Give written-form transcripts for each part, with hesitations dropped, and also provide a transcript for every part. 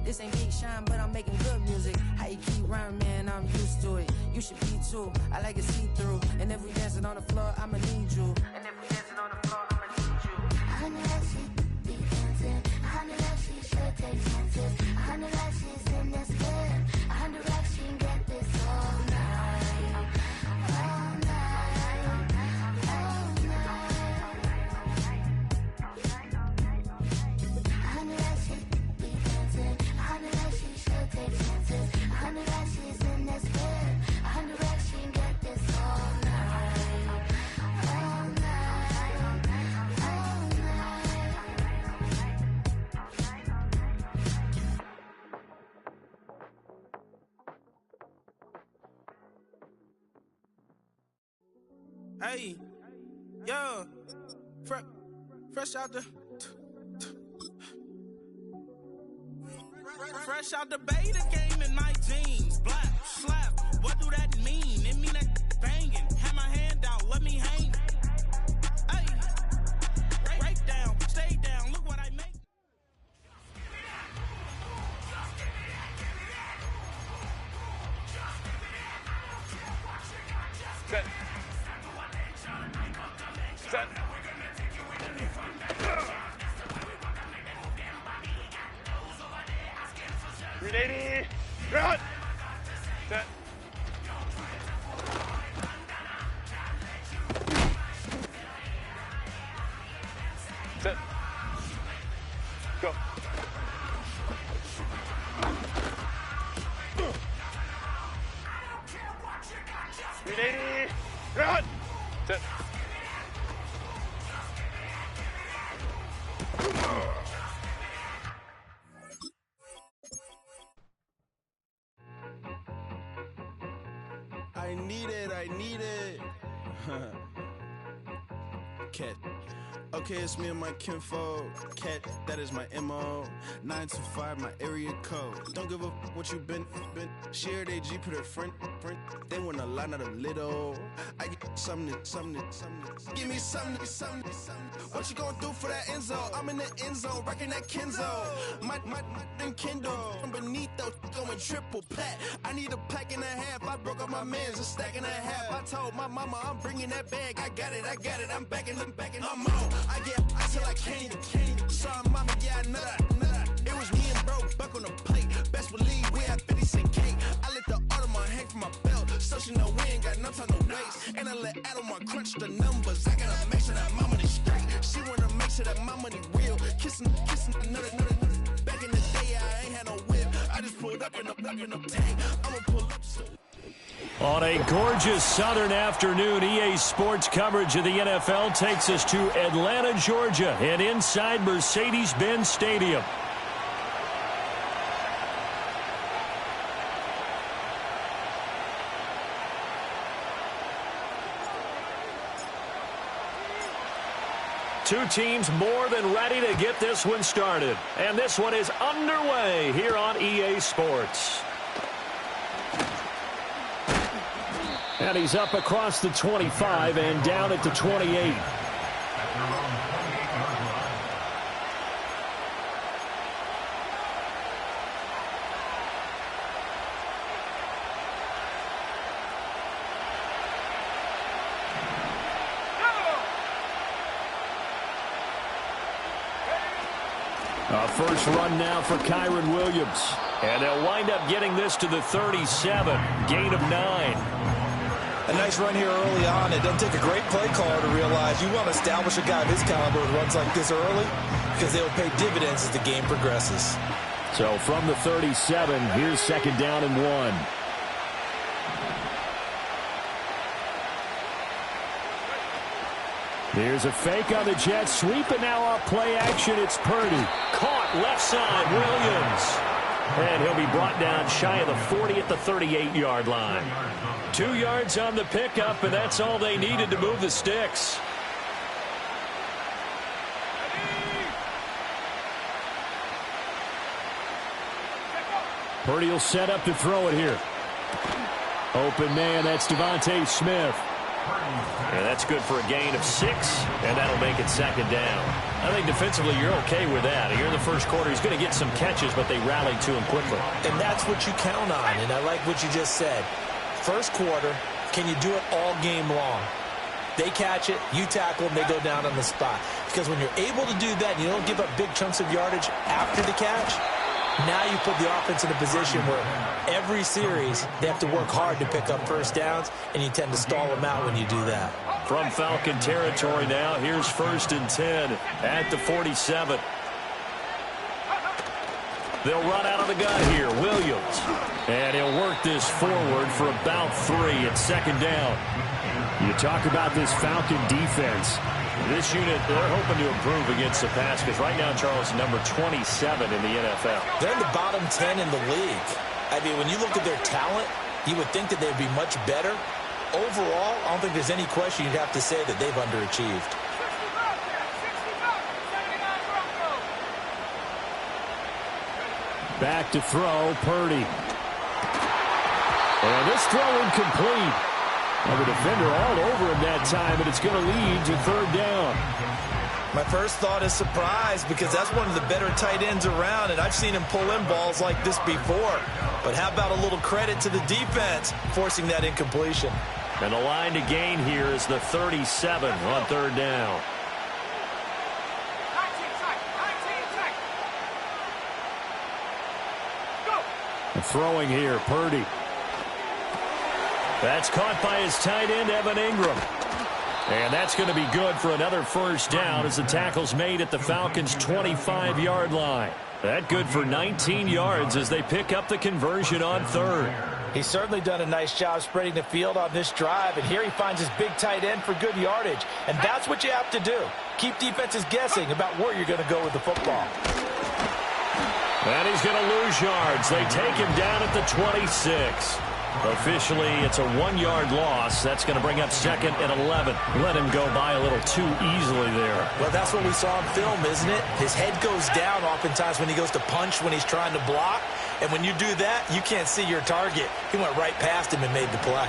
This ain't Big Sean, but I'm making good music. How you keep rhyming, man, I'm used to it. You should be too, I like it see-through. And if we dancing on the floor, I'ma need you. And if we dancing on the floor, I'ma need you. I know that she be dancing. I know that she should take chances. I know that she's in this bed. I know that she can get this all night. All night. All night. I know that she be dancing. I know that she should take chances. I know that she's in this bed. I know that she can get this all night. All night. All night. Hey, yo, fresh out the beta game in my jeans. Black slap, what do that mean? It mean that banging. Have my hand out, let me hang. Hey, break down, stay down. Look what I make. Set. Set. 380. Run. Set. Set. Go. 380. Run. Set. I need it. Cat. Okay, it's me and my kinfolk. Cat, that is my MO. 925, my area code. Don't give a what you been. Shared AG, put her friend. They want a lot, not a little. I get something. Give me something. What you gonna do for that end zone? I'm in the end zone, rocking that Kenzo. My Kindle from beneath though, going triple plat. I need a pack and a half. I broke up my mans, a stack and a half. I told my mama I'm bringing that bag. I got it. I'm backing, I'm on. I get till I can't. Sorry, mama, yeah, I know that. It was me and bro, buck on the plate. Best believe we had 50 cent cake. I let the Audemars hang from my belt, so she know we ain't got no time to waste. And I let Audemars crunch the numbers. I gotta make sure that my money straight. She wanna make sure that my money real. Kissing another. Back in the day, I ain't had no whip. I just pulled up in the tank. I'ma pull up so. On a gorgeous southern afternoon, EA Sports coverage of the NFL takes us to Atlanta, Georgia, and inside Mercedes-Benz Stadium. Two teams more than ready to get this one started. And this one is underway here on EA Sports. And he's up across the 25 and down at the 28. A first run now for Kyren Williams. And they'll wind up getting this to the 37. Gain of 9. A nice run here early on. It doesn't take a great play caller to realize you want to establish a guy of his caliber with runs like this early because they will pay dividends as the game progresses. So from the 37, here's second down and 1. Here's a fake on the jet sweep, and now off play action, it's Purdy. Caught left side, Williams. And he'll be brought down shy of the 40 at the 38-yard line. 2 yards on the pickup, and that's all they needed to move the sticks. Purdy will set up to throw it here. Open man, that's Devontae Smith. And that's good for a gain of 6, and that'll make it second down. I think defensively you're okay with that. Here in the first quarter, he's going to get some catches, but they rallied to him quickly. And that's what you count on, and I like what you just said. First quarter, can you do it all game long? They catch it, you tackle them, they go down on the spot. Because when you're able to do that and you don't give up big chunks of yardage after the catch, now you put the offense in a position where every series they have to work hard to pick up first downs, and you tend to stall them out when you do that. From Falcon territory now, here's 1st and 10 at the 47. They'll run out of the gun here, Williams. And he'll work this forward for about 3 at second down. You talk about this Falcon defense. This unit, they're hoping to improve against the pass because right now, Charles, number 27 in the NFL. They're in the bottom 10 in the league. I mean, when you look at their talent, you would think that they'd be much better. Overall, I don't think there's any question you'd have to say that they've underachieved. Back to throw, Purdy. And this throw incomplete. And the defender all over him that time, and it's going to lead to 3rd down. My first thought is surprise because that's one of the better tight ends around, and I've seen him pull in balls like this before. But how about a little credit to the defense forcing that incompletion? And the line to gain here is the 37 on 3rd down. Throwing here, Purdy. That's caught by his tight end, Evan Ingram. And that's going to be good for another first down as the tackle's made at the Falcons' 25-yard line. That good for 19 yards as they pick up the conversion on 3rd. He's certainly done a nice job spreading the field on this drive, and here he finds his big tight end for good yardage. And that's what you have to do. Keep defenses guessing about where you're going to go with the football. And he's going to lose yards. They take him down at the 26. Officially, it's a 1-yard loss. That's going to bring up 2nd and 11. Let him go by a little too easily there. Well, that's what we saw in film, isn't it? His head goes down oftentimes when he goes to punch when he's trying to block. And when you do that, you can't see your target. He went right past him and made the play.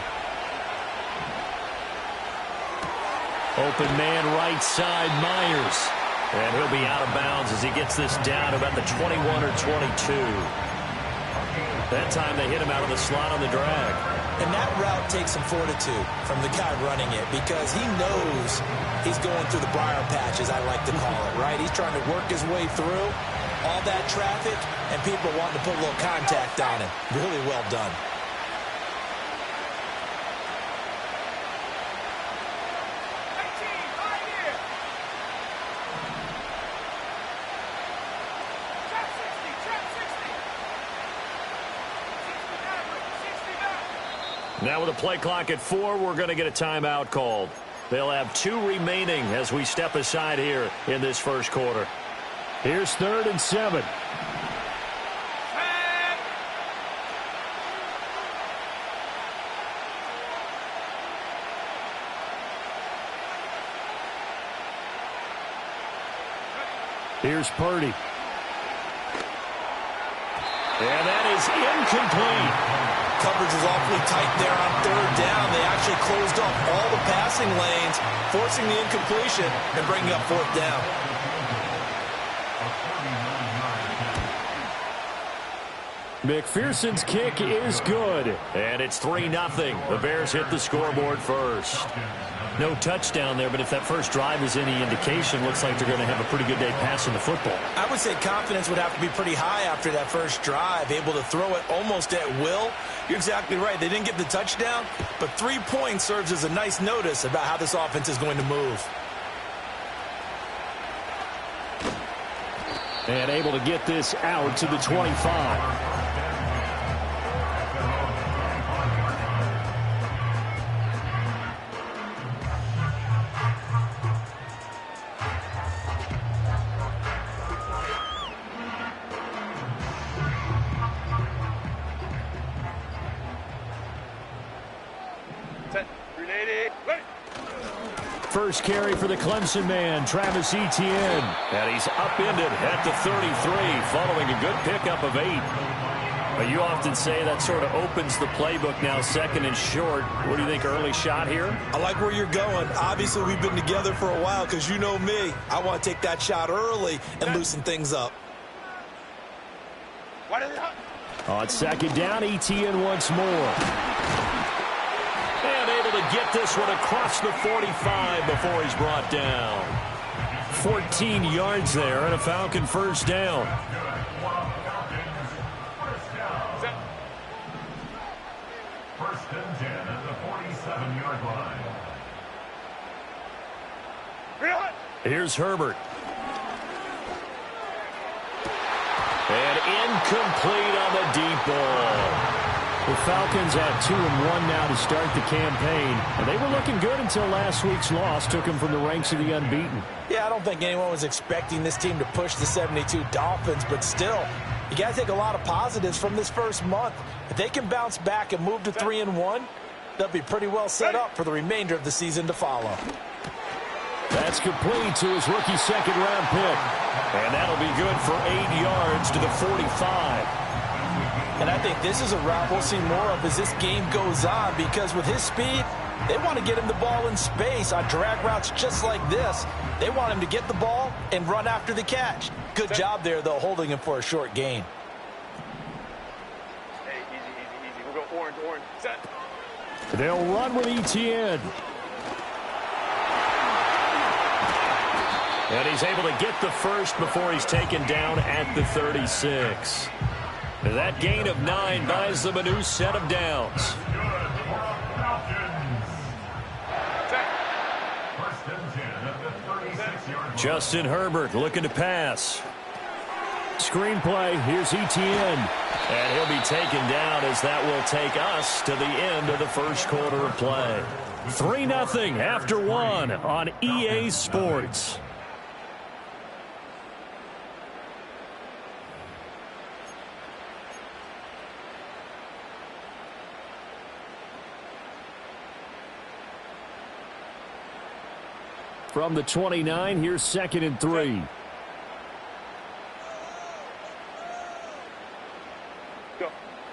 Open man right side, Myers. And he'll be out of bounds as he gets this down about the 21 or 22. That time they hit him out of the slot on the drag. And that route takes some fortitude from the guy running it because he knows he's going through the briar patch, as I like to call it, right? He's trying to work his way through all that traffic, and people wanting to put a little contact on him. Really well done. Now with a play clock at 4, we're going to get a timeout called. They'll have 2 remaining as we step aside here in this first quarter. Here's 3rd and 7. Here's Purdy. And that is incomplete. Coverage is awfully tight there on 3rd down. They actually closed off all the passing lanes, forcing the incompletion and bringing up 4th down. McPherson's kick is good. And it's 3-0. The Bears hit the scoreboard first. No touchdown there, but if that first drive is any indication, looks like they're going to have a pretty good day passing the football. I would say confidence would have to be pretty high after that first drive, able to throw it almost at will. You're exactly right. They didn't get the touchdown, but 3 points serves as a nice notice about how this offense is going to move. And able to get this out to the 25. First carry for the Clemson man, Travis Etienne. And he's upended at the 33 following a good pickup of 8. Well, you often say that sort of opens the playbook now, second and short. What do you think, early shot here? I like where you're going. Obviously, we've been together for a while because you know me. I want to take that shot early and loosen things up. On second down, ETN once more. And able to get this one across the 45 before he's brought down. 14 yards there and a Falcon first down. First and 10 at the 47-yard line. Here's Herbert. And incomplete on the deep ball. The Falcons have 2-1 now to start the campaign. And they were looking good until last week's loss took them from the ranks of the unbeaten. Yeah, I don't think anyone was expecting this team to push the 72 Dolphins, but still, you got to take a lot of positives from this first month. If they can bounce back and move to 3-1, they'll be pretty well set up for the remainder of the season to follow. That's complete to his rookie second-round pick. And that'll be good for 8 yards to the 45. And I think this is a route we'll see more of as this game goes on, because with his speed, they want to get him the ball in space on drag routes just like this. They want him to get the ball and run after the catch. Good job there, though, holding him for a short gain. Hey, easy. We'll go orange. Set. They'll run with ETN. And he's able to get the first before he's taken down at the 36. That gain of 9 buys them a new set of downs. Justin Herbert looking to pass. Screenplay, here's ETN. And he'll be taken down as that will take us to the end of the first quarter of play. 3-0 after 1 on EA Sports. From the 29, here's second and 3. Go.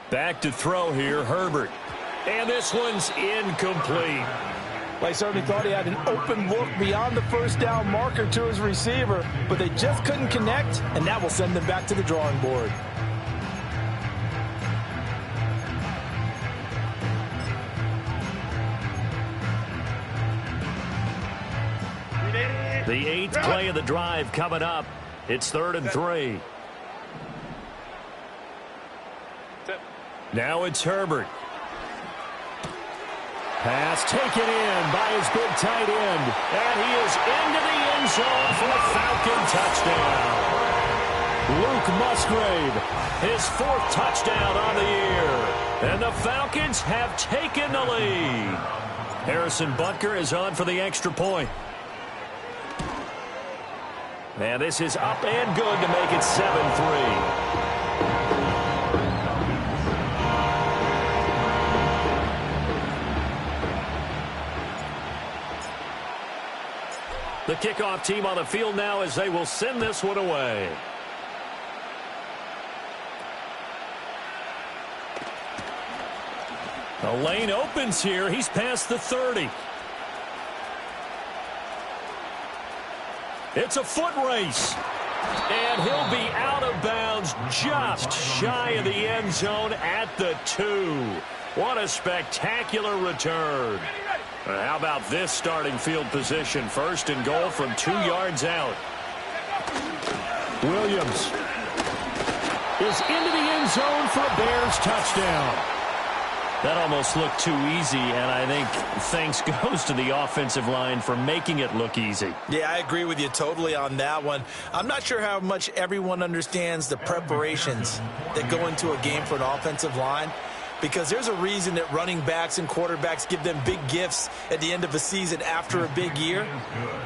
Back to throw here, Herbert. And this one's incomplete. Well, he certainly thought he had an open look beyond the first down marker to his receiver, but they just couldn't connect, and that will send them back to the drawing board. The 8th play of the drive coming up. It's 3rd and 3. Now it's Herbert. Pass taken in by his big tight end. And he is into the end zone for a Falcon touchdown. Luke Musgrave, his 4th touchdown on the year. And the Falcons have taken the lead. Harrison Butker is on for the extra point. And this is up and good to make it 7-3. The kickoff team on the field now as they will send this one away. The lane opens here. He's past the 30. It's a foot race. And he'll be out of bounds just shy of the end zone at the 2. What a spectacular return. How about this starting field position? 1st and goal from 2 yards out. Williams is into the end zone for a Bears touchdown. That almost looked too easy, and I think thanks goes to the offensive line for making it look easy. Yeah, I agree with you totally on that one. I'm not sure how much everyone understands the preparations that go into a game for an offensive line, because there's a reason that running backs and quarterbacks give them big gifts at the end of a season after a big year.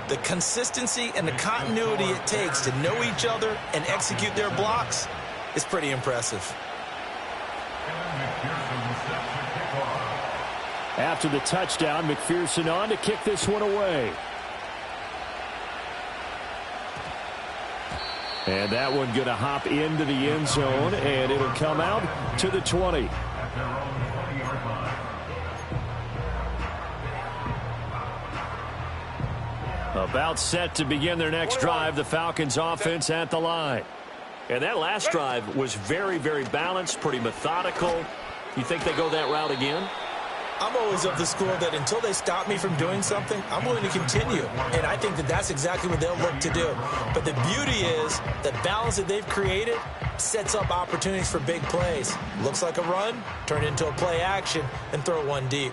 The consistency and the continuity it takes to know each other and execute their blocks is pretty impressive. After the touchdown, McPherson on to kick this one away. And that one going to hop into the end zone, and it'll come out to the 20. At their own 20-yard line. About set to begin their next drive, the Falcons offense at the line. And that last drive was very, very balanced, pretty methodical. You think they go that route again? I'm always of the school that until they stop me from doing something, I'm willing to continue. And I think that that's exactly what they'll look to do. But the beauty is the balance that they've created sets up opportunities for big plays. Looks like a run, turn it into a play action, and throw one deep.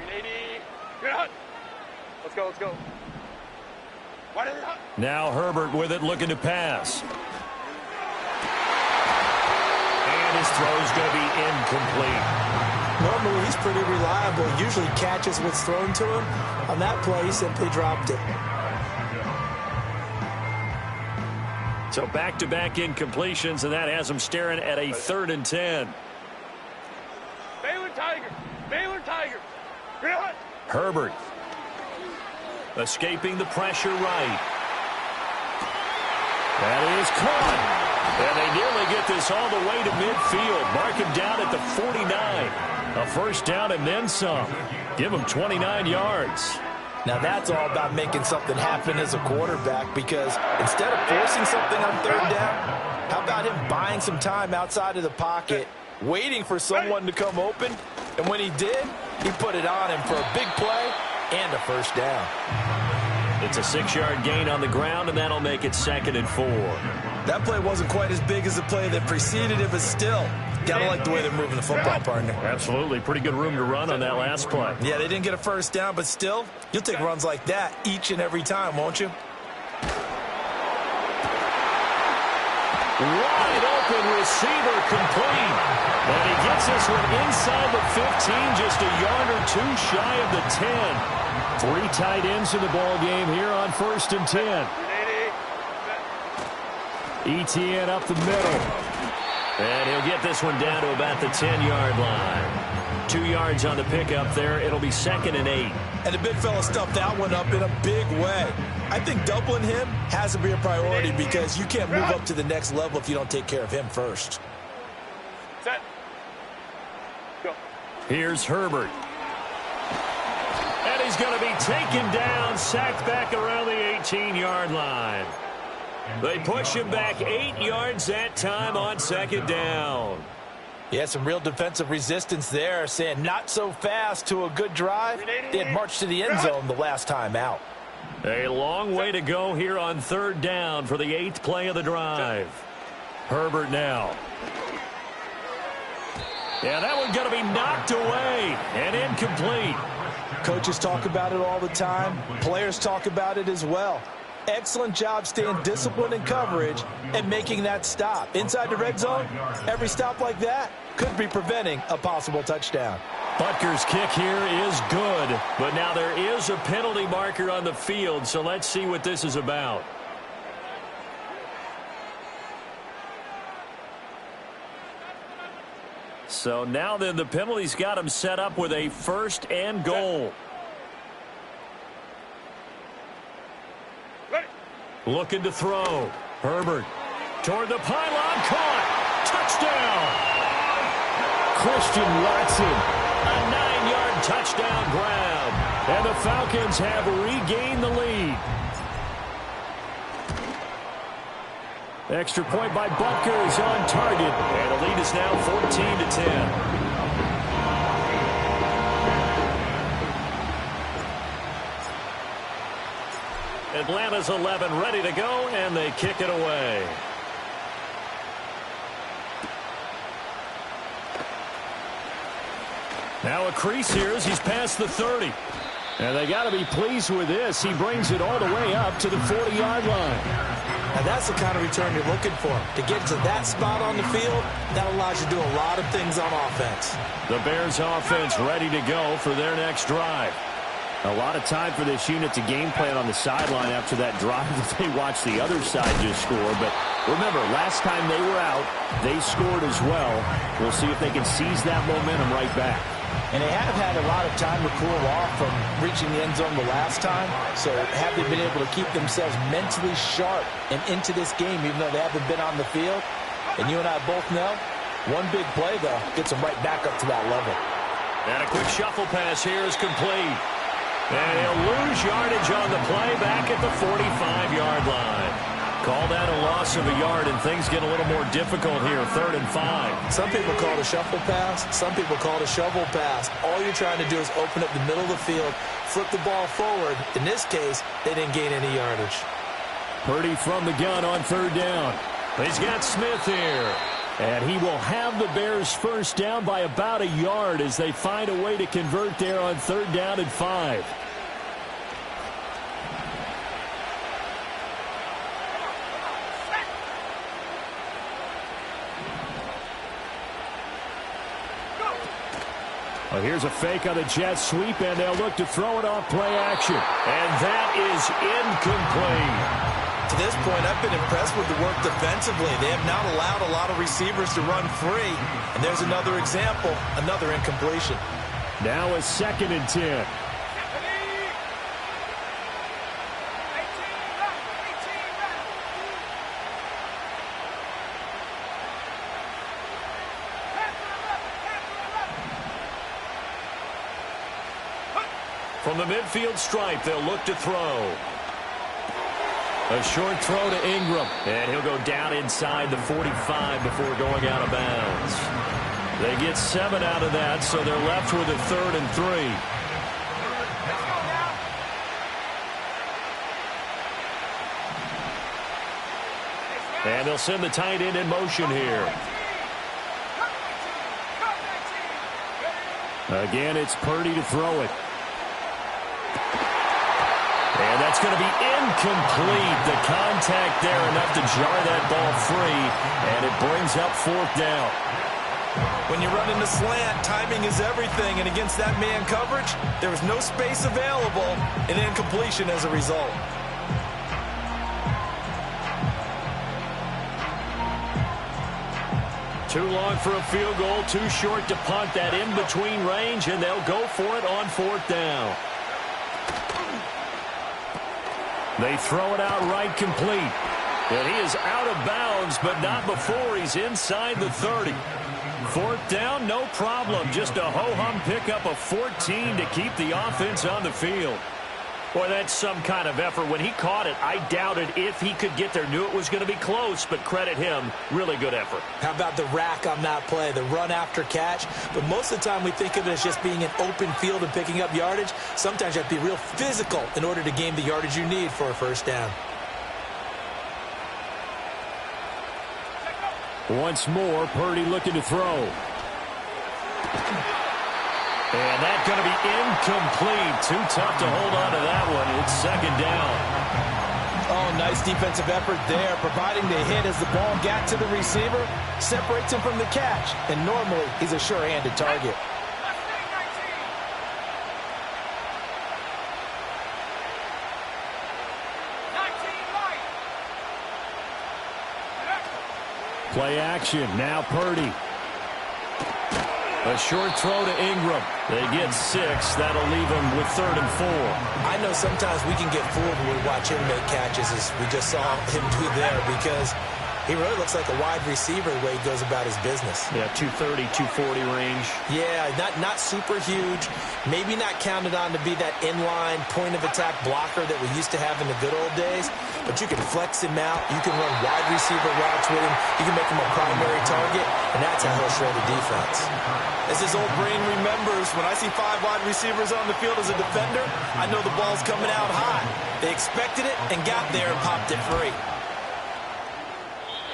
380. Let's go, let's go. Now Herbert with it, looking to pass. And his throw's going to be incomplete. Normally, he's pretty reliable. Usually catches what's thrown to him. On that play, he simply dropped it. So back-to-back incompletions, and that has him staring at a 3rd and 10. Baylor Tiger. Baylor Tiger. Herbert escaping the pressure right. That is caught. And they nearly get this all the way to midfield. Mark him down at the 49. A first down and then some. Give him 29 yards. Now that's all about making something happen as a quarterback, because instead of forcing something on 3rd down, how about him buying some time outside of the pocket, waiting for someone to come open, and when he did, he put it on him for a big play and a first down. It's a 6-yard gain on the ground, and that'll make it 2nd and 4. That play wasn't quite as big as the play that preceded it, but still, gotta like the way they're moving the football, partner. Absolutely. Pretty good room to run on that last play. Yeah, they didn't get a first down, but still, you'll take runs like that each and every time, won't you? Wide open receiver complete. And he gets this one inside the 15, just a yard or two shy of the 10. 3 tight ends in the ball game here on 1st and 10. Etienne up the middle. And he'll get this one down to about the 10-yard line. 2 yards on the pickup there. It'll be 2nd and 8. And the big fella stuffed that one up in a big way. I think doubling him has to be a priority, because you can't move up to the next level if you don't take care of him first. Set. Go. Here's Herbert. And he's going to be taken down, sacked back around the 18-yard line. They push him back 8 yards that time on 2nd down. Yeah, some real defensive resistance there, saying not so fast to a good drive. They had marched to the end zone the last time out. A long way to go here on 3rd down for the 8th play of the drive. Herbert now. Yeah, that one's going to be knocked away and incomplete. Coaches talk about it all the time. Players talk about it as well. Excellent job staying disciplined in coverage and making that stop. Inside the red zone, every stop like that could be preventing a possible touchdown. Butker's kick here is good, but now there is a penalty marker on the field, so let's see what this is about. So now then, the penalty's got him set up with a 1st and goal. Looking to throw. Herbert toward the pylon, caught. Touchdown. Christian Watson. A 9-yard touchdown grab. And the Falcons have regained the lead. Extra point by Butker is on target. And the lead is now 14-10. Atlanta's 11 ready to go, and they kick it away. Now a crease here as he's past the 30. And they got to be pleased with this. He brings it all the way up to the 40-yard line. And that's the kind of return you're looking for. To get to that spot on the field, that allows you to do a lot of things on offense. The Bears offense ready to go for their next drive. A lot of time for this unit to game plan on the sideline after that drive that they watched the other side just score. But remember, last time they were out, they scored as well. We'll see if they can seize that momentum right back. And they have had a lot of time to cool off from reaching the end zone the last time. So have they been able to keep themselves mentally sharp and into this game, even though they haven't been on the field? And you and I both know, one big play, though, gets them right back up to that level. And a quick shuffle pass here is complete. And he'll lose yardage on the play back at the 45-yard line. Call that a loss of a yard, and things get a little more difficult here, 3rd and 5. Some people call it a shuffle pass. Some people call it a shovel pass. All you're trying to do is open up the middle of the field, flip the ball forward. In this case, they didn't gain any yardage. Purdy from the gun on 3rd down. He's got Smith here. And he will have the Bears first down by about a yard as they find a way to convert there on 3rd down and 5. Well, here's a fake on the jet sweep, and they'll look to throw it off play action. And that is incomplete. To this point, I've been impressed with the work defensively. They have not allowed a lot of receivers to run free. And there's another example, another incompletion. Now a 2nd and 10. From the midfield stripe, they'll look to throw. A short throw to Ingram, and he'll go down inside the 45 before going out of bounds. They get 7 out of that, so they're left with a 3rd and 3. And they'll send the tight end in motion here. Again, it's Purdy to throw it. And that's going to be incomplete. The contact there enough to jar that ball free, and it brings up 4th down. When you run into slant, timing is everything, and against that man coverage, there was no space available, and incompletion as a result. Too long for a field goal, too short to punt that in-between range, and they'll go for it on 4th down. They throw it out right complete. And he is out of bounds, but not before he's inside the 30. 4th down, no problem. Just a ho-hum pickup of 14 to keep the offense on the field. Boy, that's some kind of effort. When he caught it, I doubted if he could get there. Knew it was going to be close, but credit him. Really good effort. How about the rack on that play, the run after catch? But most of the time we think of it as just being an open field and picking up yardage. Sometimes you have to be real physical in order to gain the yardage you need for a 1st down. Once more, Purdy looking to throw. And that's going to be incomplete. Too tough to hold on to that one. It's 2nd down. Oh, nice defensive effort there, providing the hit as the ball got to the receiver, separates him from the catch, and normally he's a sure-handed target. Play action. Now Purdy. A short throw to Ingram. They get 6. That'll leave them with 3rd and 4. I know sometimes we can get fooled when we watch him make catches, as we just saw him do there, because he really looks like a wide receiver the way he goes about his business. Yeah, 230, 240 range. Yeah, not super huge. Maybe not counted on to be that inline point-of-attack blocker that we used to have in the good old days. But you can flex him out. You can run wide receiver routes with him. You can make him a primary target, and that's how he'll shred the defense. As his old brain remembers, when I see 5 wide receivers on the field as a defender, I know the ball's coming out high. They expected it and got there and popped it free.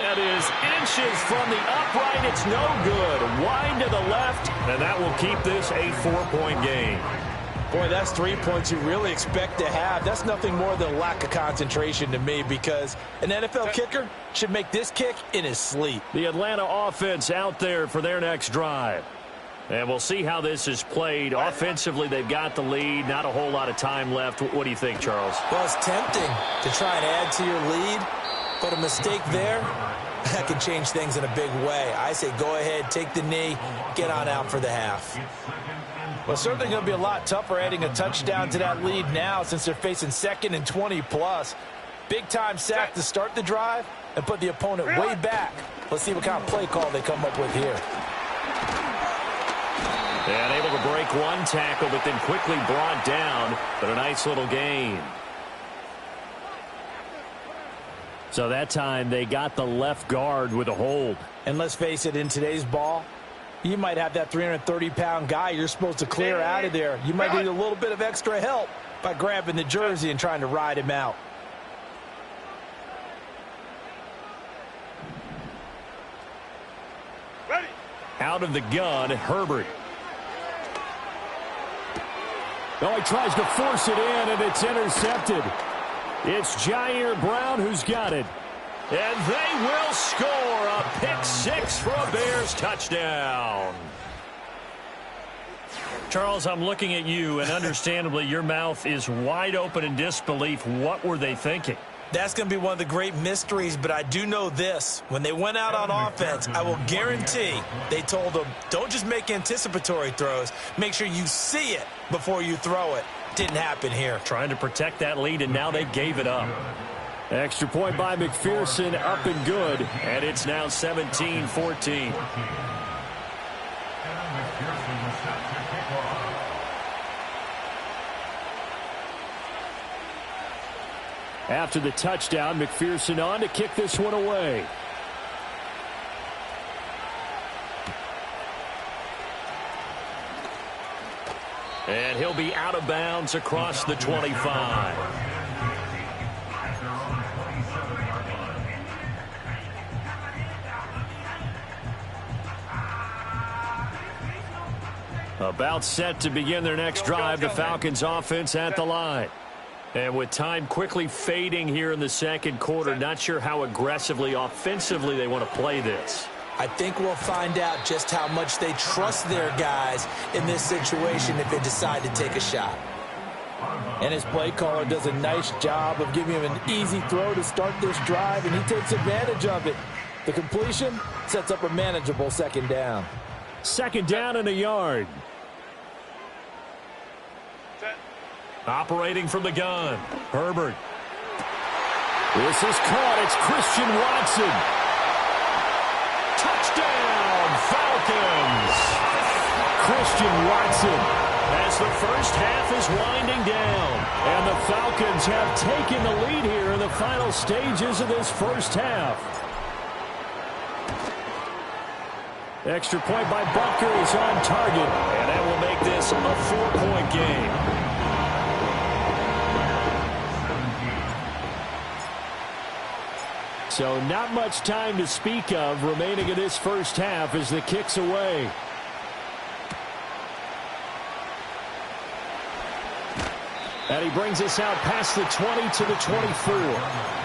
That is inches from the upright. It's no good. Wide to the left, and that will keep this a 4-point game. Boy, that's 3 points you really expect to have. That's nothing more than a lack of concentration to me, because an NFL kicker should make this kick in his sleep. The Atlanta offense out there for their next drive. And we'll see how this is played. Offensively, they've got the lead. Not a whole lot of time left. What do you think, Charles? Well, it's tempting to try and add to your lead, but a mistake there that can change things in a big way. I say go ahead, take the knee, get on out for the half. Well, certainly going to be a lot tougher adding a touchdown to that lead now since they're facing 2nd and 20+. Big-time sack to start the drive and put the opponent way back. Let's see what kind of play call they come up with here. And able to break one tackle, but then quickly brought down, but a nice little gain. So that time they got the left guard with a hold. And let's face it, in today's ball, you might have that 330-pound guy you're supposed to clear out of there. You might need a little bit of extra help by grabbing the jersey and trying to ride him out. Out of the gun, Herbert. Oh, he tries to force it in, and it's intercepted. It's Jair Brown who's got it. And they will score a pick six for a Bears touchdown. Charles, I'm looking at you, and understandably, your mouth is wide open in disbelief. What were they thinking? That's going to be one of the great mysteries, but I do know this. When they went out on offense, I will guarantee they told them, don't just make anticipatory throws. Make sure you see it before you throw it. Didn't happen here. Trying to protect that lead, and now they gave it up. Extra point by McPherson, up and good. And it's now 17-14. After the touchdown, McPherson on to kick this one away. And he'll be out of bounds across the 25. About set to begin their next drive, the Falcons offense at the line. And with time quickly fading here in the second quarter, not sure how aggressively, offensively they want to play this. I think we'll find out just how much they trust their guys in this situation if they decide to take a shot. And his play caller does a nice job of giving him an easy throw to start this drive, and he takes advantage of it. The completion sets up a manageable second down. Second down and a yard. Operating from the gun, Herbert. This is caught. It's Christian Watson. Touchdown, Falcons! Christian Watson. As the first half is winding down. And the Falcons have taken the lead here in the final stages of this first half. Extra point by Butker is on target. And that will make this a 4-point game. So not much time to speak of remaining in this first half as the kick's away. And he brings us out past the 20 to the 24.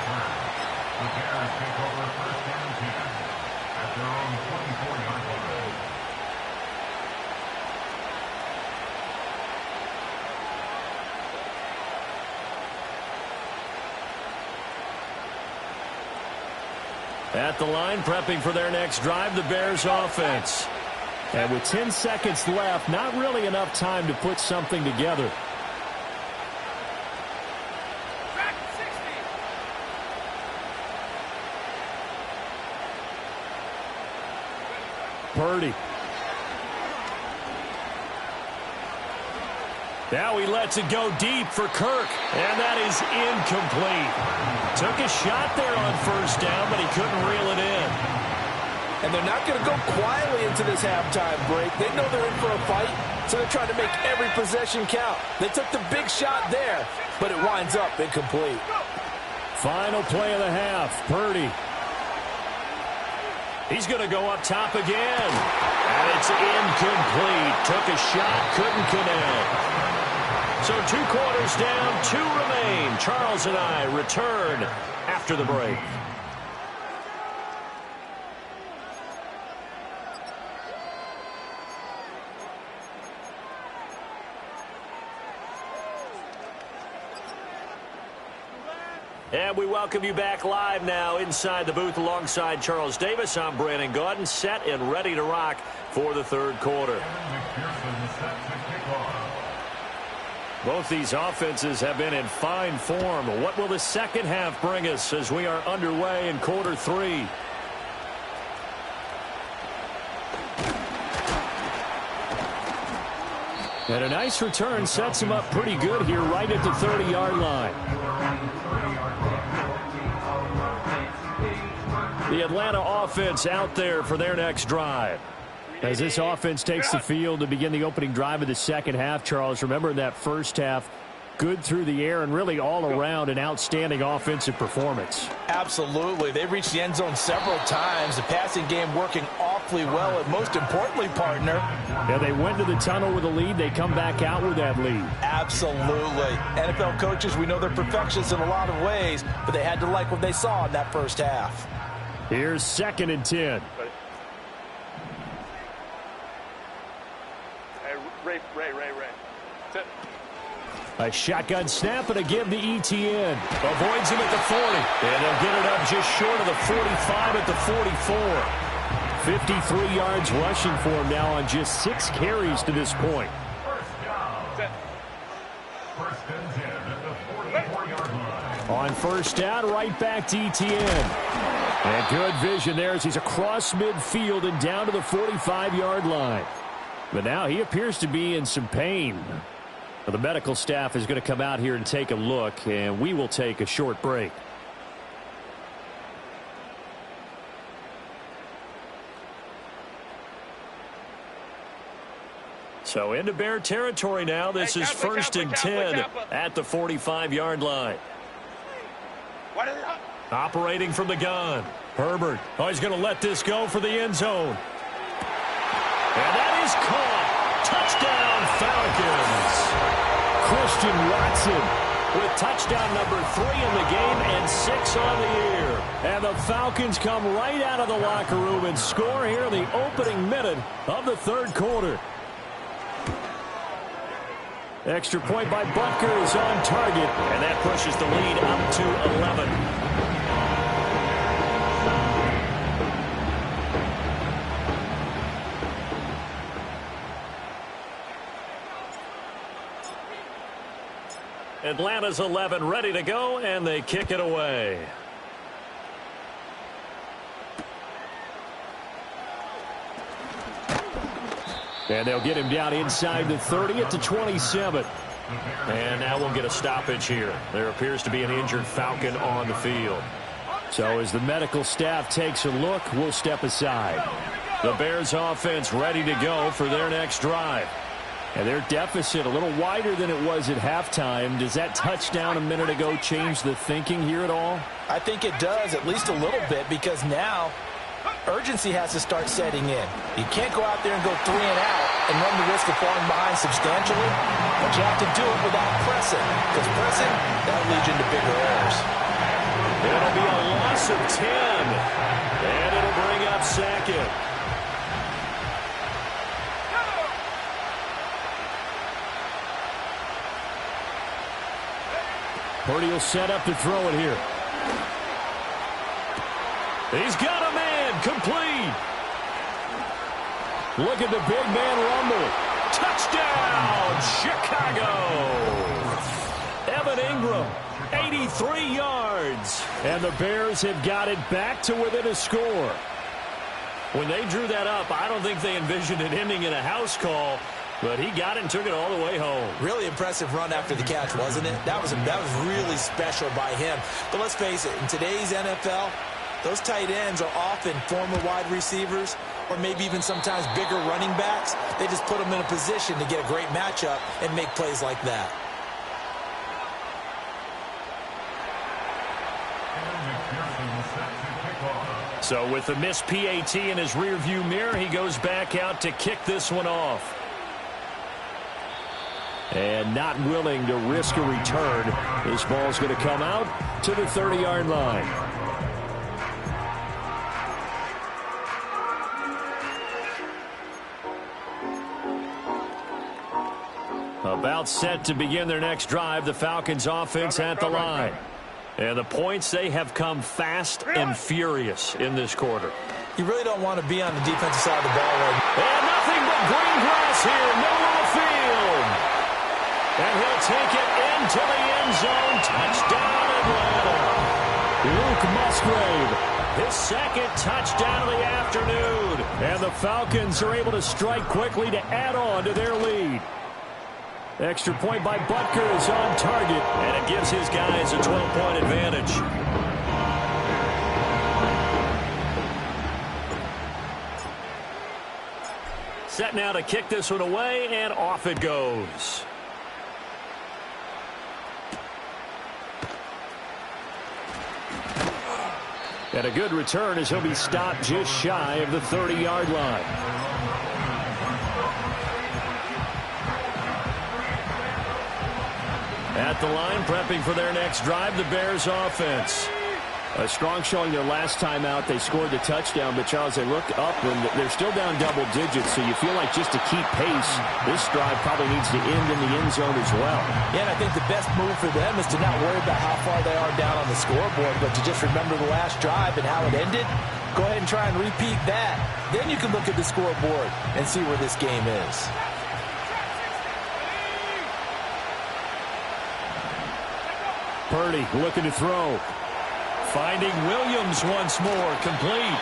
At the line, prepping for their next drive, the Bears offense. And with 10 seconds left, not really enough time to put something together. Purdy. Now he lets it go deep for Kirk, and that is incomplete. Took a shot there on first down, but he couldn't reel it in. And they're not going to go quietly into this halftime break. They know they're in for a fight, so they're trying to make every possession count. They took the big shot there, but it winds up incomplete. Final play of the half, Purdy. He's going to go up top again. And it's incomplete. Took a shot, couldn't connect. So 2 quarters down, 2 remain. Charles and I return after the break. And we welcome you back live now inside the booth alongside Charles Davis. I'm Brandon Gaudin, set and ready to rock for the third quarter. Both these offenses have been in fine form. What will the second half bring us as we are underway in quarter three? And a nice return sets him up pretty good here right at the 30-yard line. The Atlanta offense out there for their next drive. As this offense takes the field to begin the opening drive of the second half, Charles, remember in that first half, good through the air and really all around an outstanding offensive performance. Absolutely. They reached the end zone several times. The passing game working awfully well, and most importantly, partner. Yeah, they went to the tunnel with a lead. They come back out with that lead. Absolutely. NFL coaches, we know they're perfectionists in a lot of ways, but they had to like what they saw in that first half. Here's 2nd and 10. Ray. Sit. A shotgun snap and a give to Etienne. Avoids him at the 40. And they'll get it up just short of the 45 at the 44. 53 yards rushing for him now on just 6 carries to this point. On first down, right back to Etienne. And good vision there as he's across midfield and down to the 45-yard line. But now he appears to be in some pain. Well, the medical staff is going to come out here and take a look, and we will take a short break. So into Bear territory now. This is 1st and 10 at the 45-yard line. Operating from the gun. Herbert. Oh, he's going to let this go for the end zone. And that is caught. Touchdown, Falcons. Christian Watson with touchdown number 3 in the game and 6 on the year. And the Falcons come right out of the locker room and score here in the opening minute of the third quarter. Extra point by Butker is on target, and that pushes the lead up to 11. Atlanta's 11 ready to go, and they kick it away. And they'll get him down inside the 30 at the 27. And now we'll get a stoppage here. There appears to be an injured Falcon on the field. So as the medical staff takes a look, we'll step aside. The Bears offense ready to go for their next drive. And their deficit a little wider than it was at halftime. Does that touchdown a minute ago change the thinking here at all? I think it does, at least a little bit, because now urgency has to start setting in. You can't go out there and go 3 and out and run the risk of falling behind substantially, but you have to do it without pressing, because pressing, that leads into bigger errors. It'll be a loss of 10, and it'll bring up 2nd. Purdy will set up to throw it here. He's got a man, complete. Look at the big man rumble. Touchdown, Chicago. Evan Ingram, 83 yards. And the Bears have got it back to within a score. When they drew that up, I don't think they envisioned it ending in a house call. But he got it and took it all the way home. Really impressive run after the catch, wasn't it? That was really special by him. But let's face it, in today's NFL, those tight ends are often former wide receivers or maybe even sometimes bigger running backs. They just put them in a position to get a great matchup and make plays like that. So with the missed PAT in his rearview mirror, he goes back out to kick this one off. And not willing to risk a return. This ball's going to come out to the 30-yard line. About set to begin their next drive. The Falcons offense at the line. And the points, they have come fast and furious in this quarter. You really don't want to be on the defensive side of the ball right now. And nothing but green grass here. No on the field. And he'll take it into the end zone. Touchdown, Atlanta. Luke Musgrave, his second touchdown of the afternoon. And the Falcons are able to strike quickly to add on to their lead. Extra point by Butker is on target. And it gives his guys a 12-point advantage. Set now to kick this one away, and off it goes. And a good return as he'll be stopped just shy of the 30-yard line. At the line, prepping for their next drive, the Bears offense. A strong showing their last time out. They scored the touchdown, but Charles, they look up and they're still down double digits, so you feel like just to keep pace, this drive probably needs to end in the end zone as well. Yeah, and I think the best move for them is to not worry about how far they are down on the scoreboard, but to just remember the last drive and how it ended. Go ahead and try and repeat that. Then you can look at the scoreboard and see where this game is. Purdy looking to throw. Finding Williams once more, complete.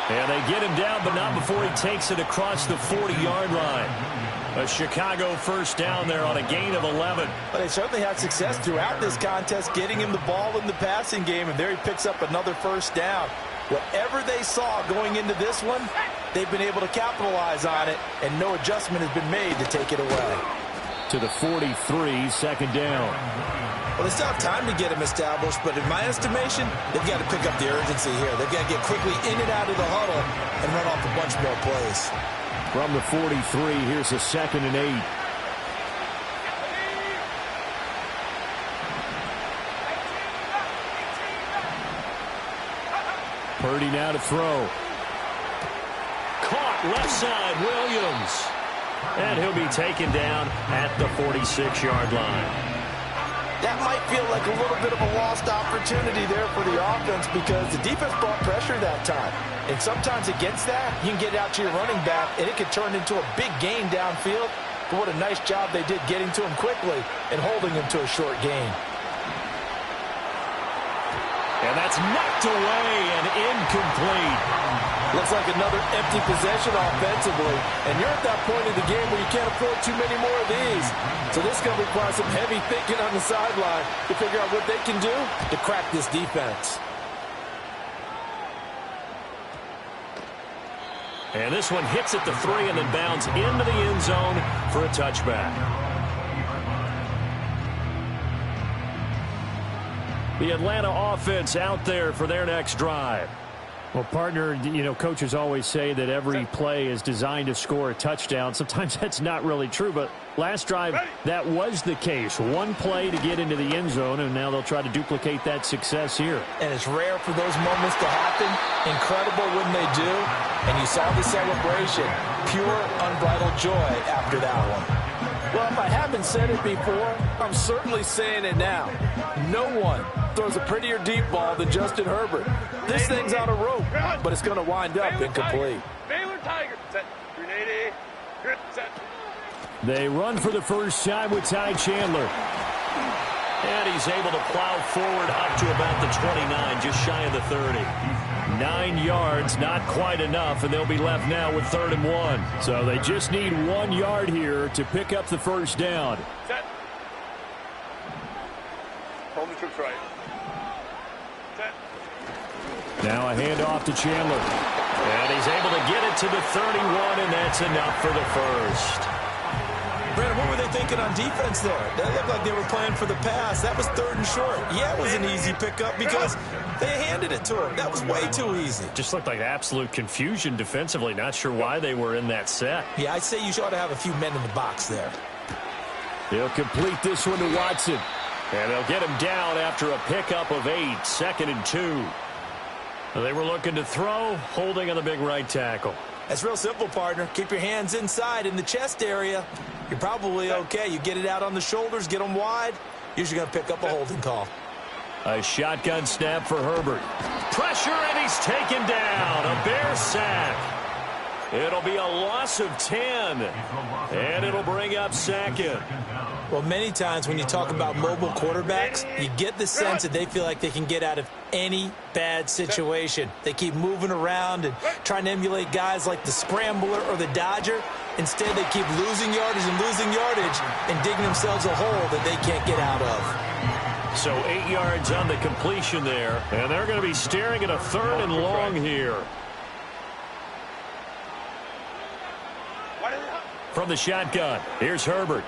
And they get him down, but not before he takes it across the 40-yard line. A Chicago first down there on a gain of 11. But they certainly had success throughout this contest, getting him the ball in the passing game, and there he picks up another first down. Whatever they saw going into this one, they've been able to capitalize on it, and no adjustment has been made to take it away. To the 43, second down. Well, they still have time to get him established, but in my estimation, they've got to pick up the urgency here. They've got to get quickly in and out of the huddle and run off a bunch more plays. From the 43, here's a 2nd and 8. Purdy now to throw. Caught left side, Williams. And he'll be taken down at the 46-yard line. That might feel like a little bit of a lost opportunity there for the offense because the defense brought pressure that time. And sometimes against that, you can get out to your running back, and it could turn into a big gain downfield. But what a nice job they did getting to him quickly and holding him to a short gain. And that's knocked away and incomplete. Looks like another empty possession offensively. And you're at that point in the game where you can't afford too many more of these. So this is going to require some heavy thinking on the sideline to figure out what they can do to crack this defense. And this one hits at the 3 and then bounds into the end zone for a touchback. The Atlanta offense out there for their next drive. Well, partner, you know, coaches always say that every play is designed to score a touchdown. Sometimes that's not really true, but last drive, that was the case. One play to get into the end zone, and now they'll try to duplicate that success here. And it's rare for those moments to happen. Incredible when they do. And you saw the celebration. Pure, unbridled joy after that one. Well, if I haven't said it before, I'm certainly saying it now. No one throws a prettier deep ball than Justin Herbert. This thing's on a rope, but it's going to wind up incomplete. Baylor Tiger. Set. Grenade. Set. They run for the first time with Ty Chandler. And he's able to plow forward up to about the 29, just shy of the 30. 9 yards, not quite enough, and they'll be left now with 3rd and 1. So they just need 1 yard here to pick up the first down. Set. Hold the troops right. Set. Now a handoff to Chandler. And he's able to get it to the 31, and that's enough for the first. Brandon, what were they thinking on defense there? That looked like they were playing for the pass. That was 3rd and short. Yeah, it was an easy pickup because they handed it to him. That was way too easy. Just looked like absolute confusion defensively. Not sure why they were in that set. Yeah, I'd say you ought to have a few men in the box there. He'll complete this one to Watson. And they'll get him down after a pickup of 8, 2nd and 2. They were looking to throw, holding on the big right tackle. That's real simple, partner. Keep your hands inside in the chest area. You're probably okay. You get it out on the shoulders, get them wide. Usually going to pick up a holding call. A shotgun snap for Herbert. Pressure, and he's taken down. A Bear sack. It'll be a loss of 10, and it'll bring up Sackett. Well, many times when you talk about mobile quarterbacks, you get the sense that they feel like they can get out of any bad situation. They keep moving around and trying to emulate guys like the Scrambler or the Dodger. Instead, they keep losing yardage and digging themselves a hole that they can't get out of. So 8 yards on the completion there, and they're going to be staring at a 3rd and long here. From the shotgun, here's Herbert.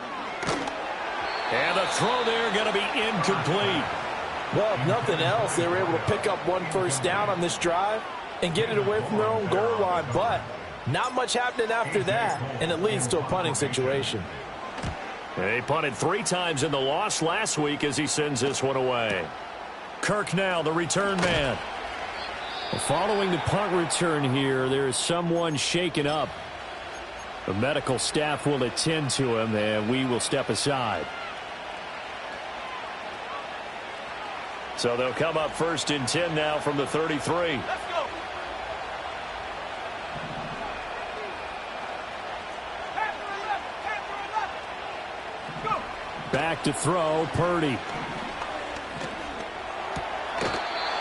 And the throw there going to be incomplete. Well, if nothing else, they were able to pick up 1 first down on this drive and get it away from their own goal line. But not much happening after that, and it leads to a punting situation. They punted 3 times in the loss last week as he sends this one away. Kirk now, the return man. Following the punt return here, there is someone shaken up. The medical staff will attend to him, and we will step aside. So they'll come up 1st and 10 now from the 33. Let's go. Back to throw, Purdy.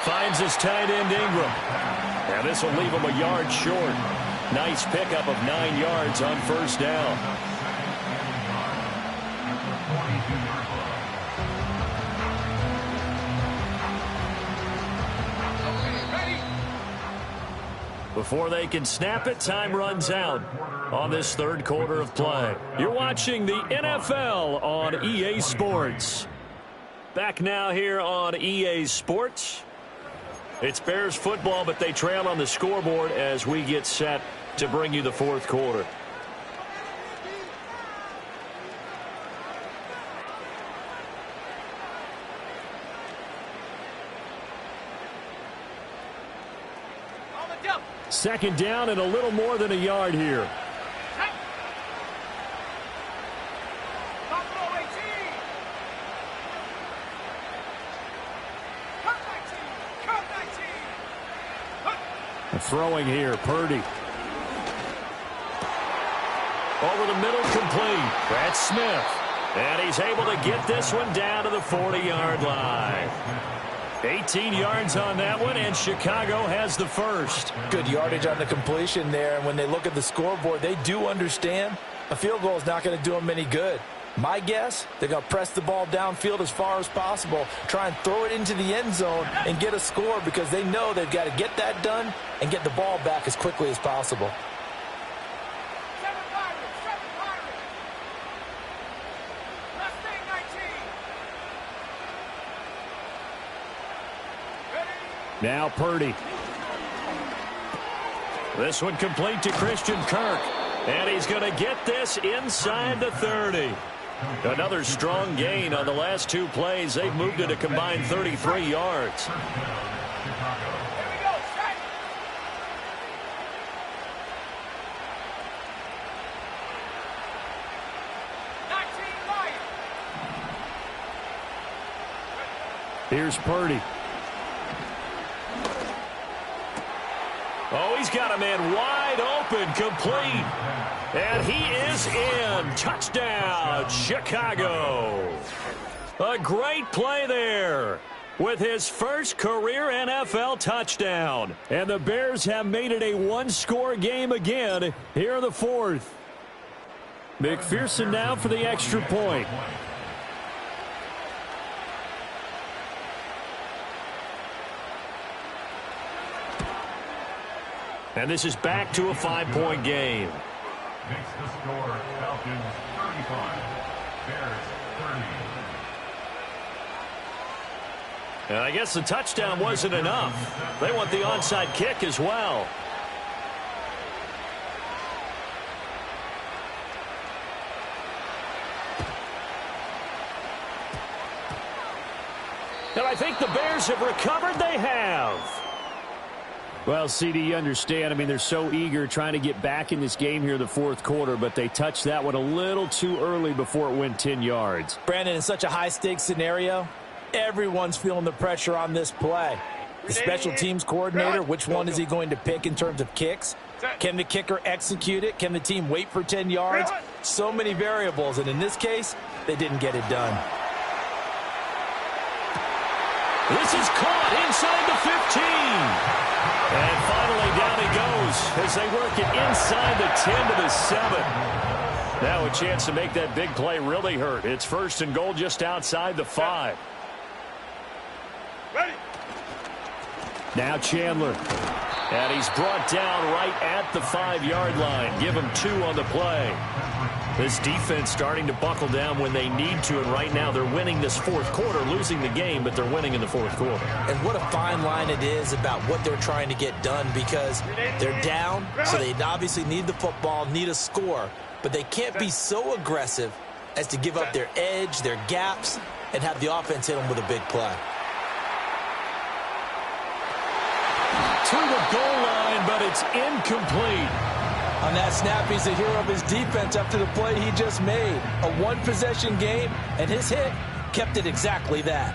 Finds his tight end, Ingram. And this will leave him a yard short. Nice pickup of 9 yards on 1st down. Before they can snap it, time runs out on this 3rd quarter of play. You're watching the NFL on EA Sports. Back now here on EA Sports. It's Bears football, but they trail on the scoreboard as we get set to bring you the 4th quarter. Second down and a little more than a yard here. Throwing here, Purdy. Over the middle, complete. That's Smith. And he's able to get this one down to the 40-yard line. 18 yards on that one, and Chicago has the first. Good yardage on the completion there, and when they look at the scoreboard, they do understand a field goal is not going to do them any good. My guess, they're going to press the ball downfield as far as possible, try and throw it into the end zone and get a score because they know they've got to get that done and get the ball back as quickly as possible. Now Purdy. This one complete to Christian Kirk. And he's going to get this inside the 30. Another strong gain on the last 2 plays. They've moved it a combined 33 yards. Here's Purdy. Oh, he's got a man wide open, complete. And he is in. Touchdown, Chicago. A great play there with his first career NFL touchdown. And the Bears have made it a 1-score game again here in the 4th. McPherson now for the extra point. And this is back to a 5-point game. Makes the score Falcons 35, Bears 30. And I guess the touchdown wasn't enough. They want the onside kick as well. And I think the Bears have recovered. They have. Well, CD, you understand. I mean, they're so eager trying to get back in this game here in the 4th quarter, but they touched that one a little too early before it went 10 yards. Brandon, in such a high-stakes scenario, Everyone's feeling the pressure on this play. The special teams coordinator, which one is he going to pick in terms of kicks? Can the kicker execute it? Can the team wait for 10 yards? So many variables, and in this case, they didn't get it done. This is caught inside the 15. And finally down he goes as they work it inside the 10 to the 7. Now a chance to make that big play really hurt. It's 1st and goal just outside the 5. Ready. Now Chandler. And he's brought down right at the 5-yard line. Give him 2 on the play. This defense starting to buckle down when they need to, and right now they're winning this 4th quarter, losing the game, but they're winning in the 4th quarter. And what a fine line it is about what they're trying to get done, because they're down, so they obviously need the football, need a score, but they can't be so aggressive as to give up their edge, their gaps, and have the offense hit them with a big play. To the goal line, but it's incomplete. On that snap, he's the hero of his defense after the play he just made. A one-possession game, and his hit kept it exactly that.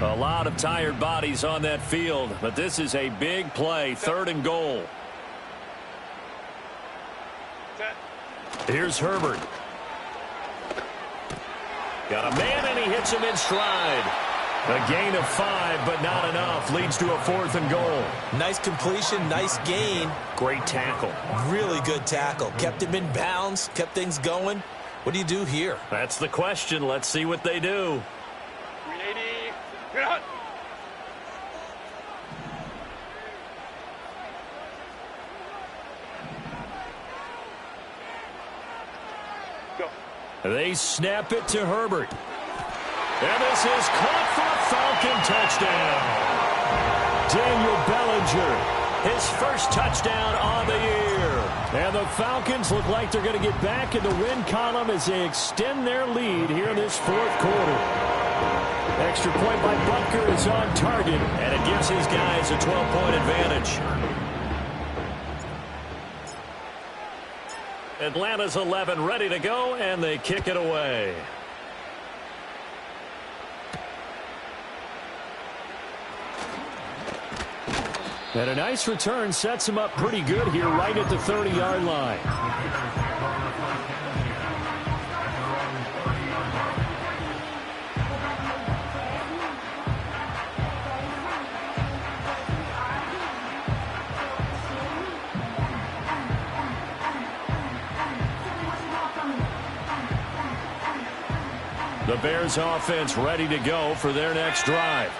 A lot of tired bodies on that field, but this is a big play, 3rd and goal. Here's Herbert. Got a man, and he hits him in stride. A gain of 5, but not enough. Leads to a 4th and goal. Nice completion, nice gain. Great tackle. Really good tackle. Kept him in bounds, kept things going. What do you do here? That's the question. Let's see what they do. 380. Cut. Go. They snap it to Herbert. And this is caught for a Falcon touchdown. Daniel Bellinger, his first touchdown on the year. And the Falcons look like they're going to get back in the win column as they extend their lead here in this 4th quarter. Extra point by Butker is on target, and it gives his guys a 12-point advantage. Atlanta's 11 ready to go, and they kick it away. And a nice return sets him up pretty good here right at the 30-yard line. The Bears offense ready to go for their next drive.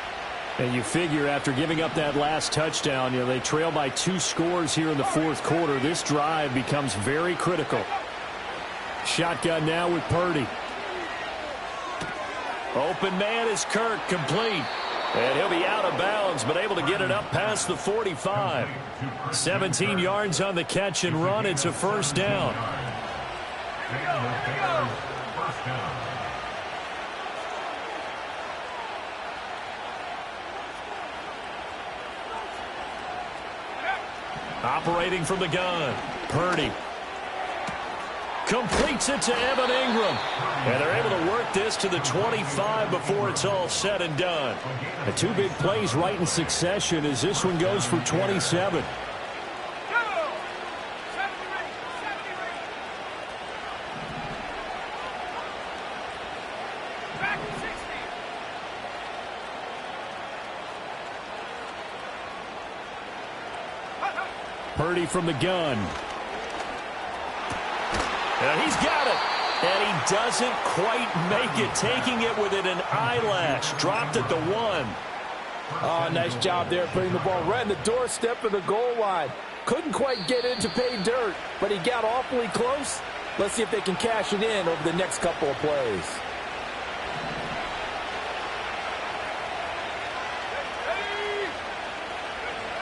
And you figure after giving up that last touchdown, they trail by 2 scores here in the 4th quarter. This drive becomes very critical. Shotgun now with Purdy. Open man is Kirk, complete. And he'll be out of bounds, but able to get it up past the 45. 17 yards on the catch and run. It's a 1st down. Operating from the gun, Purdy. Completes it to Evan Ingram. And they're able to work this to the 25 before it's all said and done. The 2 big plays right in succession as this one goes for 27. Purdy from the gun. And he's got it. And he doesn't quite make it. Taking it within an eyelash. Dropped at the 1. Oh, nice job there putting the ball right in the doorstep of the goal line. Couldn't quite get in to pay dirt, but he got awfully close. Let's see if they can cash it in over the next couple of plays.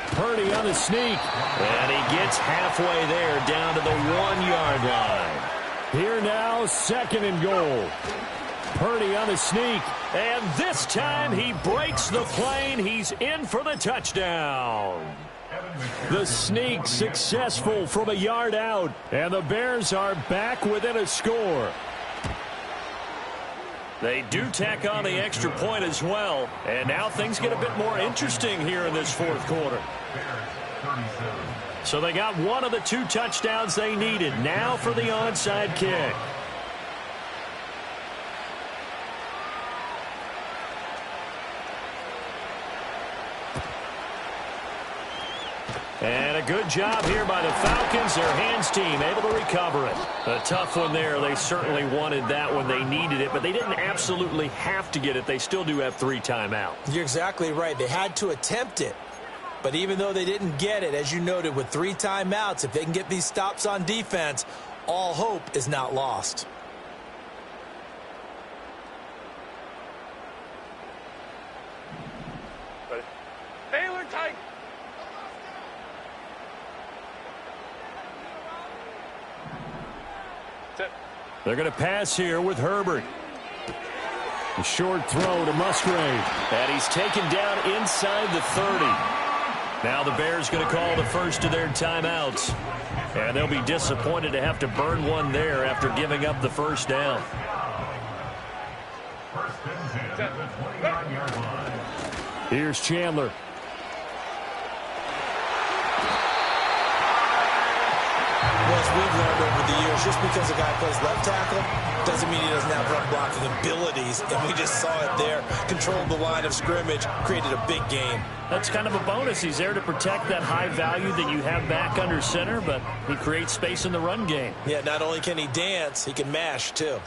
Purdy on the sneak. And he gets halfway there down to the 1-yard line. Here now, 2nd and goal. Purdy on the sneak. And this time he breaks the plane. He's in for the touchdown. The sneak successful from a yard out. And the Bears are back within a score. They do tack on the extra point as well. And now things get a bit more interesting here in this fourth quarter. So they got one of the 2 touchdowns they needed. Now for the onside kick. And a good job here by the Falcons. Their hands team able to recover it. A tough one there. They certainly wanted that when they needed it, but they didn't absolutely have to get it. They still do have 3 timeouts. You're exactly right. They had to attempt it. But even though they didn't get it, as you noted, with 3 timeouts, if they can get these stops on defense, all hope is not lost. Baylor tight. They're going to pass here with Herbert. A short throw to Musgrave. And he's taken down inside the 30. Now the Bears going to call the first of their timeouts. And they'll be disappointed to have to burn one there after giving up the first down. Here's Chandler. Well, as we've learned over the years, just because a guy plays left tackle doesn't mean he doesn't have run blocking abilities. And we just saw it there. Controlled the line of scrimmage, created a big game. That's kind of a bonus. He's there to protect that high value that you have back under center, but he creates space in the run game. Yeah, not only can he dance, he can mash, too.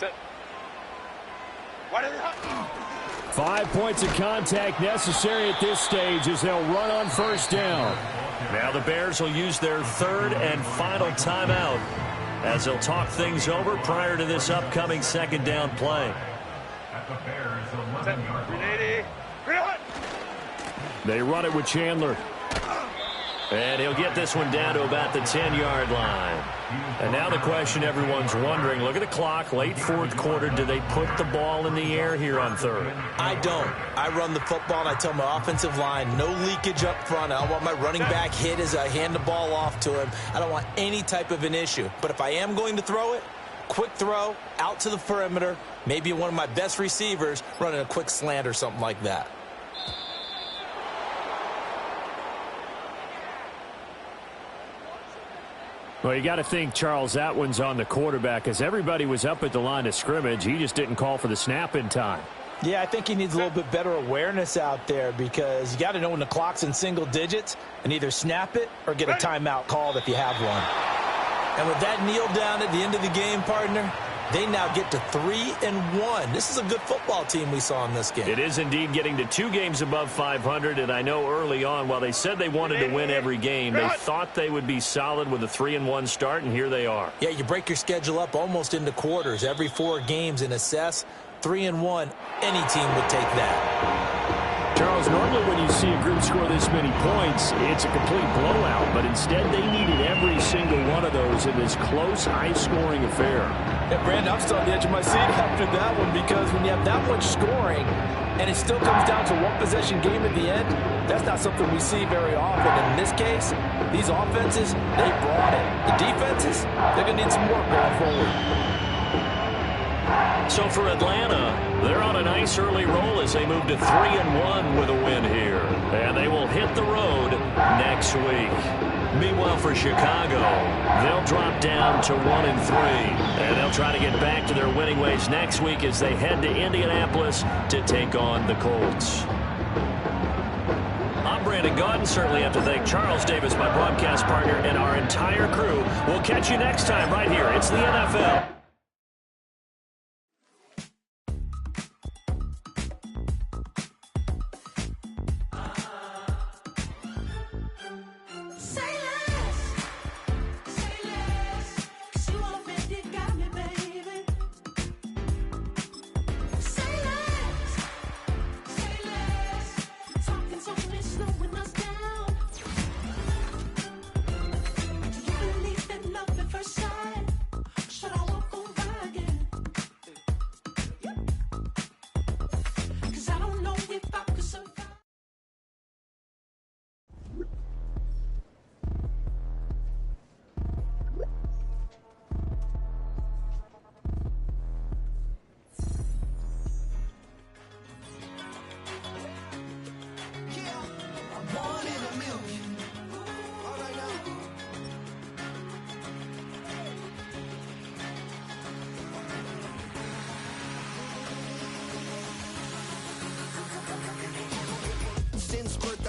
5 points of contact necessary at this stage as they'll run on first down. Now the Bears will use their 3rd and final timeout as they'll talk things over prior to this upcoming 2nd down play. They run it with Chandler. And he'll get this one down to about the 10-yard line. And now the question everyone's wondering, look at the clock, late 4th quarter, do they put the ball in the air here on 3rd? I don't. I run the football, and I tell my offensive line, no leakage up front. I don't want my running back hit as I hand the ball off to him. I don't want any type of an issue. But if I am going to throw it, quick throw, out to the perimeter, maybe one of my best receivers running a quick slant or something like that. Well, you got to think, Charles, that one's on the quarterback as everybody was up at the line of scrimmage. He just didn't call for the snap in time. Yeah, I think he needs a little bit better awareness out there because you got to know when the clock's in single digits and either snap it or get a timeout called if you have one. And with that kneel down at the end of the game, partner, they now get to 3-1. This is a good football team we saw in this game. It is indeed getting to 2 games above 500, and I know early on, while they said they wanted to win every game, they thought they would be solid with a 3-1 start, and here they are. Yeah, you break your schedule up almost into quarters, every 4 games, and assess 3-1. Any team would take that. Charles, normally when you see a group score this many points, it's a complete blowout, but instead they needed every single one of those in this close, high-scoring affair. Yeah, Brandon, I'm still on the edge of my seat after that one because when you have that much scoring and it still comes down to one possession game at the end, that's not something we see very often. And in this case, these offenses, they brought it. The defenses, they're going to need some work going forward. So for Atlanta, they're on a nice early roll as they move to 3-1 with a win here. And they will hit the road next week. Meanwhile, for Chicago, they'll drop down to 1-3. And they'll try to get back to their winning ways next week as they head to Indianapolis to take on the Colts. I'm Brandon Gaudin. Certainly have to thank Charles Davis, my broadcast partner, and our entire crew. We'll catch you next time right here. It's the NFL. Should I walk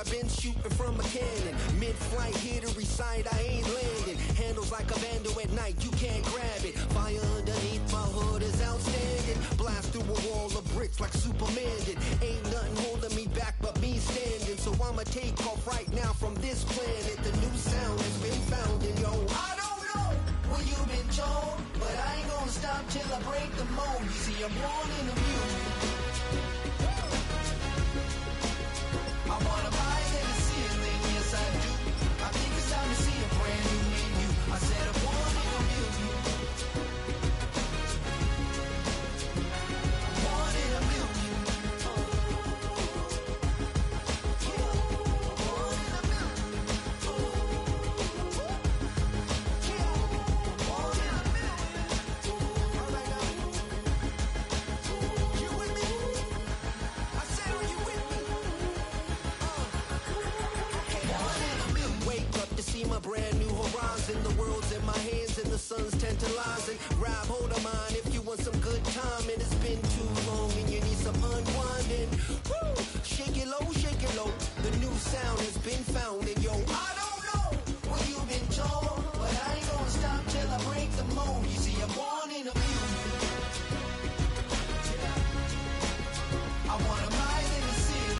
been shooting from a cannon. Mid-flight, here to recite, I ain't landing. Handles like a vandal at night, you can't grab it. Fire underneath my hood is outstanding. Blast through a wall of bricks like Superman did. Ain't nothing holding me back but me standing. So I'ma take off right now from this planet. The new sound has been found, and yo, I don't know what you've been told, but I ain't gonna stop till I break the mold. You see, I'm born in the music. I wanna rise in the ceiling, yes I do. I think it's time to see a brand new menu. I said I'm born in the music. Born in the music. Brand new horizon, the world's in my hands and the sun's tantalizing. Grab hold of mine if you want some good time, and it's been too long and you need some unwinding. Woo! Shake it low, the new sound has been found.